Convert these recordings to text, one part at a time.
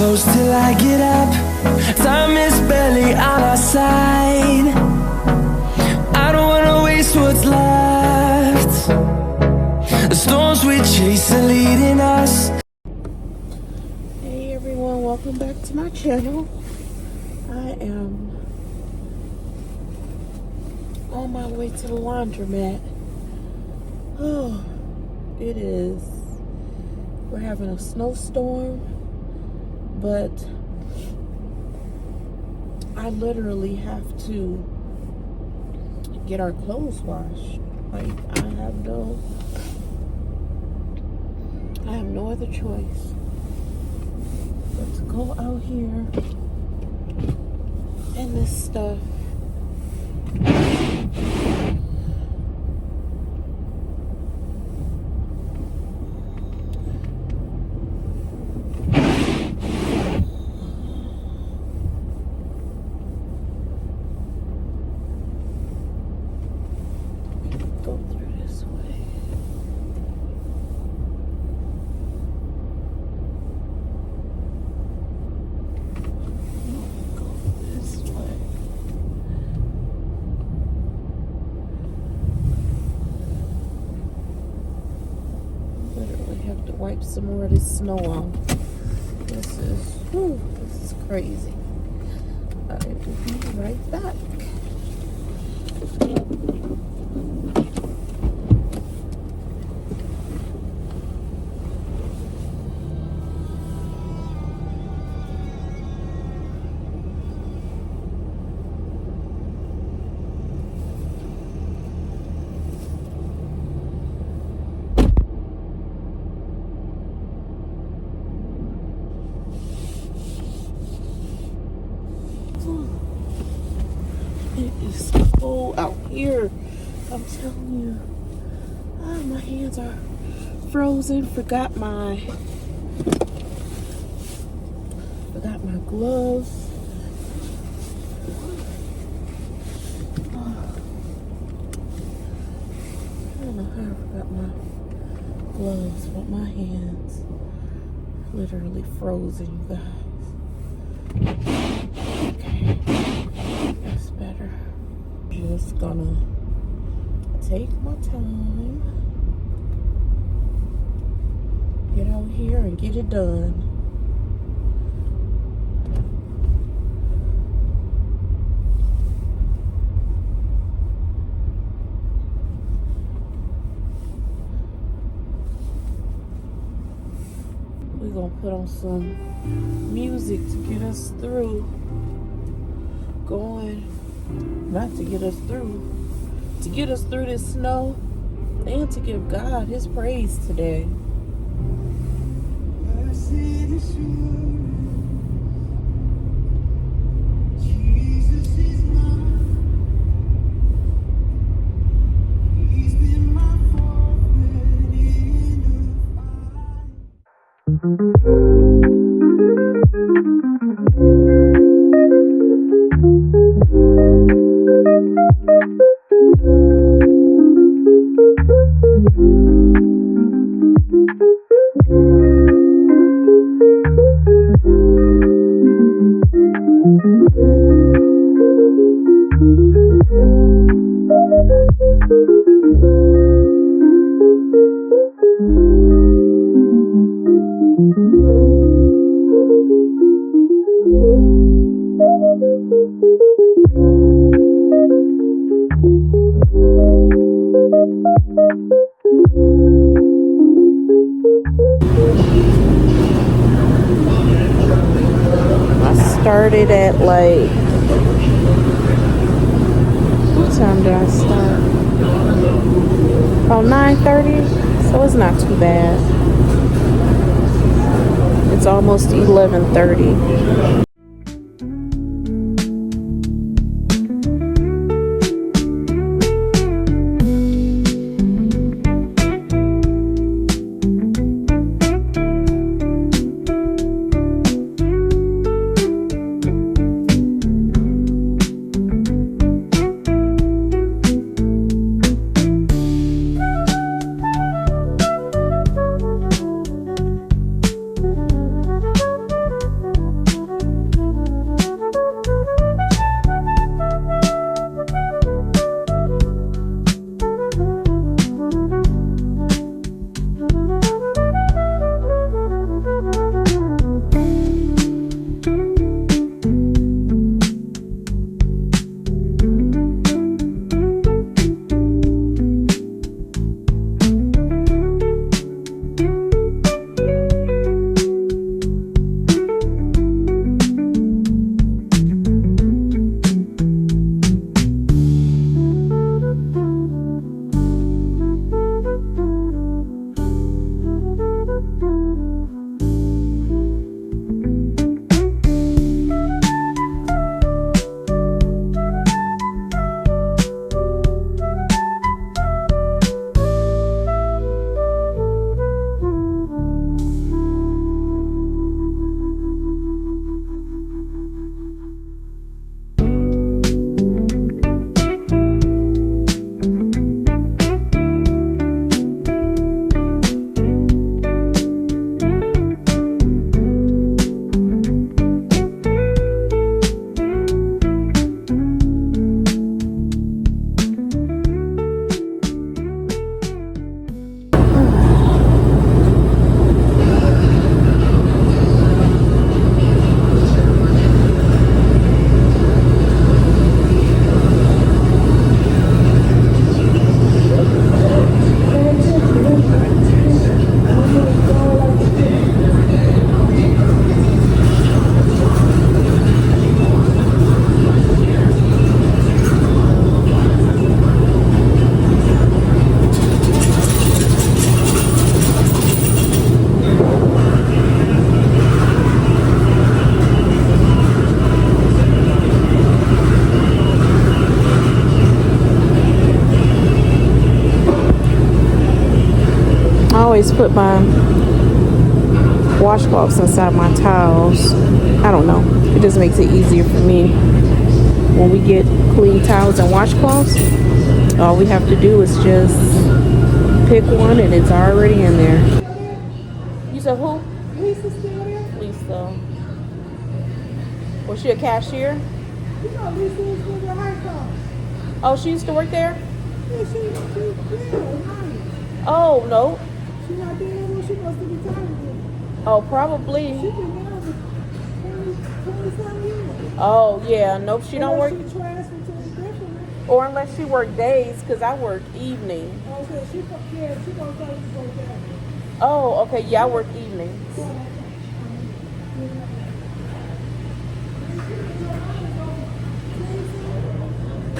close till I get up. Time is barely on our side. I don't wanna waste what's left. The storms we chase are leading us. Hey everyone, welcome back to my channel. I am on my way to the laundromat. Oh, it is. We're having a snowstorm, but I literally have to get our clothes washed. Like, I have no other choice but to go out here and this stuff. Go through this way. Go this way. Literally have to wipe some more of this snow off. This is crazy. I will be right back. It is cold out here. I'm telling you. Oh, my hands are frozen. Forgot my gloves. I don't know how I forgot my gloves, but my hands literally frozen, you guys. Okay. That's better. Just gonna take my time, get out here and get it done. We're gonna put on some music to get us through. Not to get us through this snow, and to give God his praise today. Jesus is mine. He's been my forfeit in the fight. Started at like, what time did I start? Oh, 9:30, so it's not too bad. It's almost 11:30. just put my washcloths inside my towels. I don't know. It just makes it easier for me. When we get clean towels and washcloths, all we have to do is just pick one and it's already in there. You said who? Lisa still there? Lisa. Was she a cashier? You know Lisa was with the high school. Oh, she used to work there? Yeah, she nice. Oh, no. She not there anymore. She must have retired. Oh, probably. She been there for 20-some years. Oh, yeah. Nope, she don't work. She transferred to a different. Or unless she worked days, because I work evening. Oh, so she gonna tell you to go there. Oh, okay. Yeah, I work evenings.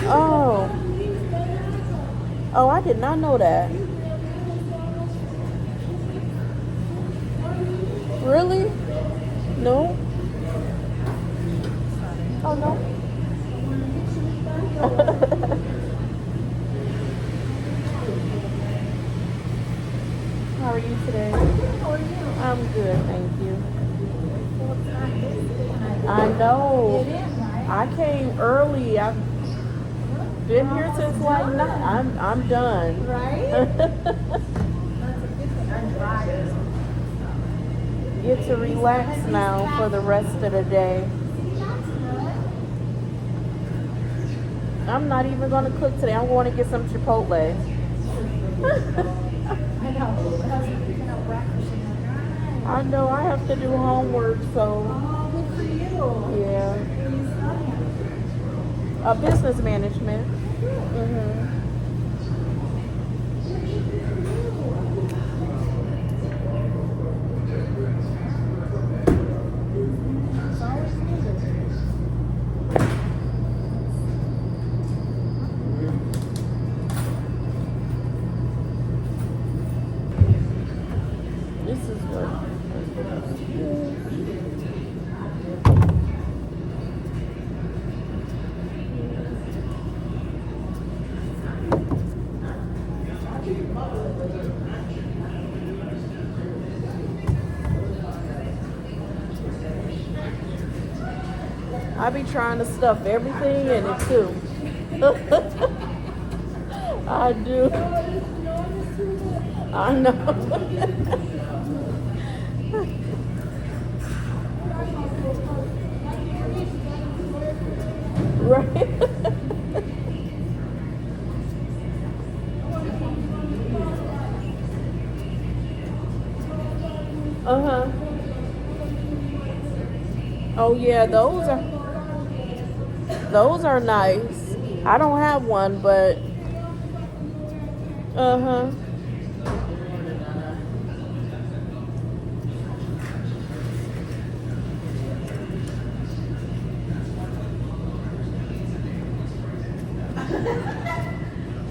Oh. Oh, I did not know that. Really? No? Oh, no. How are you today? I'm good, thank you. I know. I came early. I've been here since like 9. I'm done. Right? Get to relax now for the rest of the day. I'm not even going to cook today. I'm going to get some Chipotle. I know I have to do homework, so Good for you. yeah. Business management. This is what. I be trying to stuff everything in it too. I do. I know. Right. Uh-huh. Oh yeah, those are nice. I don't have one, but uh-huh.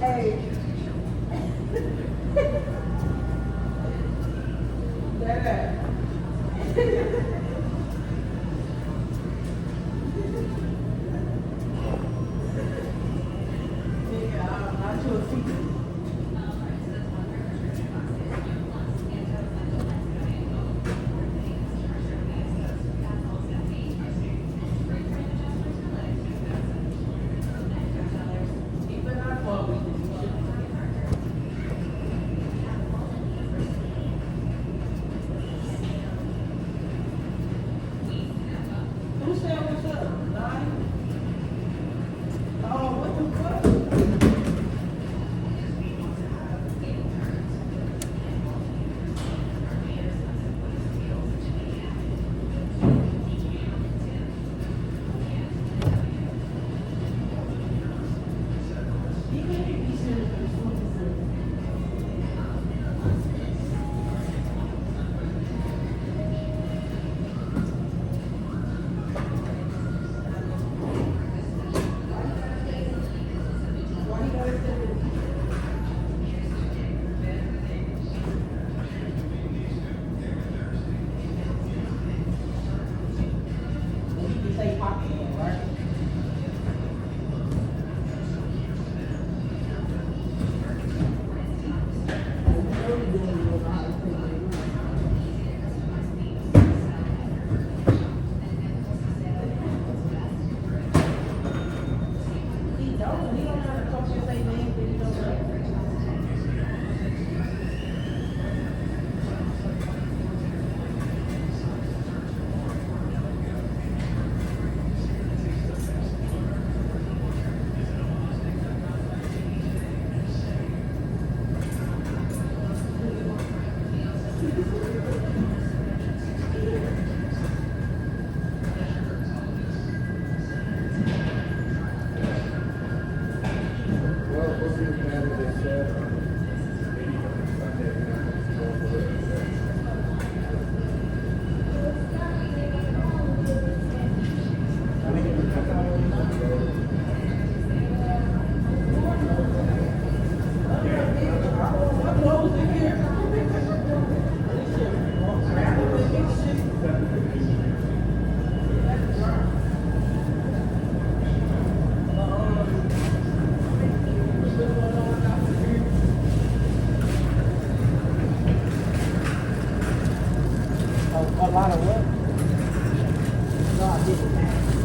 Hey. God did it.